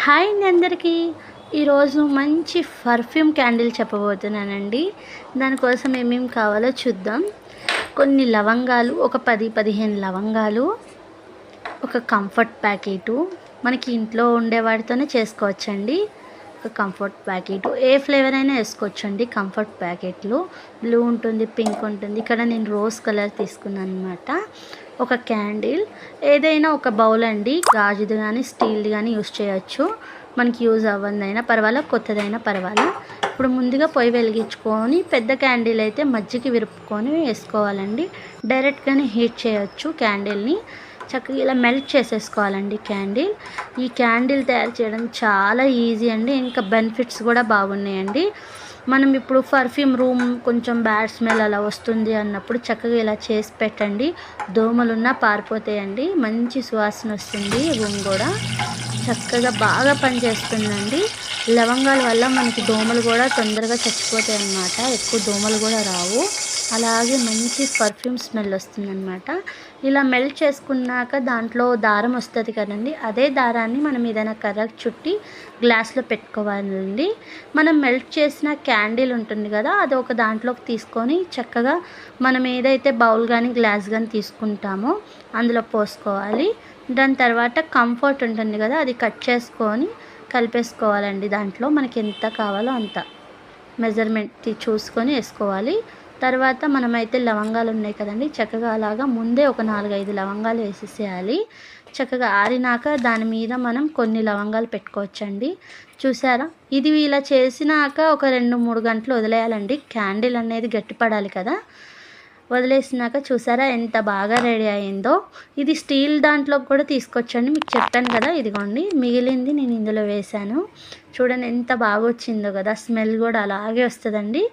Hi అండి అందరికీ. ఈరోజు మంచి పర్ఫ్యూమ్ క్యాండిల్ చెప్పబోతున్నానండి. దానికోసం ఏమేమి కావాలో చూద్దాం. కొన్ని లవంగాలు, ఒక 10-15 లవంగాలు, ఒక కంఫర్ట్ ప్యాకెటు, మనకి ఇంట్లో ఉండే వాటితోనే చేసుకోవచ్చండి. ఒక కంఫర్ట్ ప్యాకెట్, ఏ ఫ్లేవర్ అయినా వేసుకోవచ్చండి. కంఫర్ట్ ప్యాకెట్లు బ్లూ ఉంటుంది, పింక్ ఉంటుంది. ఇక్కడ నేను రోజ్ కలర్ తీసుకున్నాను అనమాట. ఒక క్యాండిల్, ఏదైనా ఒక బౌల్ అండి, గాజుది కానీ స్టీల్ది కానీ యూస్ చేయొచ్చు. మనకి యూజ్ అవ్వదైనా పర్వాలా, కొత్తదైనా పర్వాలా. ఇప్పుడు ముందుగా పొయ్యి వెలిగించుకొని పెద్ద క్యాండిల్ అయితే మజ్జిగ విరుపుకొని వేసుకోవాలండి. డైరెక్ట్గానే హీట్ చేయొచ్చు క్యాండిల్ని. చక్కగా ఇలా మెల్ట్ చేసేసుకోవాలండి క్యాండిల్. ఈ క్యాండిల్ తయారు చేయడం చాలా ఈజీ అండి, ఇంకా బెనిఫిట్స్ కూడా బాగున్నాయండి. మనం ఇప్పుడు పర్ఫ్యూమ్ రూమ్ కొంచెం బ్యాడ్ స్మెల్ అలా వస్తుంది అన్నప్పుడు చక్కగా ఇలా చేసి పెట్టండి. దోమలున్నా పారిపోతాయండి, మంచి సువాసన వస్తుంది. రూమ్ కూడా చక్కగా బాగా పనిచేస్తుందండి. లవంగాల వల్ల మనకి దోమలు కూడా తొందరగా చచ్చిపోతాయి అన్నమాట, ఎక్కువ దోమలు కూడా రావు. అలాగే మంచి పర్ఫ్యూమ్ స్మెల్ వస్తుందన్నమాట. ఇలా మెల్ట్ చేసుకున్నాక దాంట్లో దారం వస్తుంది కదండి, అదే దారాన్ని మనం ఏదైనా కర్రకు చుట్టి గ్లాస్లో పెట్టుకోవాలండి. మనం మెల్ట్ చేసిన క్యాండిల్ ఉంటుంది కదా, అది ఒక దాంట్లోకి తీసుకొని చక్కగా మనం ఏదైతే బౌల్ కానీ గ్లాస్ కానీ తీసుకుంటామో అందులో పోసుకోవాలి. దాని తర్వాత కంఫర్ట్ ఉంటుంది కదా, అది కట్ చేసుకొని కలిపేసుకోవాలండి. దాంట్లో మనకి ఎంత కావాలో అంత మెజర్మెంట్ చూసుకొని వేసుకోవాలి. తర్వాత మనమైతే లవంగాలు ఉన్నాయి కదండి, చక్కగా అలాగా ముందే ఒక 4-5 లవంగాలు వేసేసేయాలి. చక్కగా ఆరినాక దాని మీద మనం కొన్ని లవంగాలు పెట్టుకోవచ్చండి. చూసారా, ఇది ఇలా చేసినాక ఒక 2-3 గంటలు వదిలేయాలండి. క్యాండిల్ అనేది గట్టిపడాలి కదా. వదిలేసినాక చూసారా ఎంత బాగా రెడీ అయిందో. ఇది స్టీల్ దాంట్లో కూడా తీసుకొచ్చండి, మీకు చెప్పాను కదా. ఇదిగోండి, మిగిలింది నేను ఇందులో వేశాను. చూడండి ఎంత బాగా వచ్చిందో కదా. స్మెల్ కూడా అలాగే వస్తుందండి.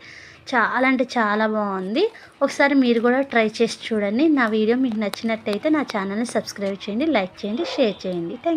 చాలా అంటే చాలా బాగుంది. ఒకసారి మీరు కూడా ట్రై చేసి చూడండి. నా వీడియో మీకు నచ్చినట్టయితే నా ఛానల్ని సబ్స్క్రైబ్ చేయండి, లైక్ చేయండి, షేర్ చేయండి. Thank you.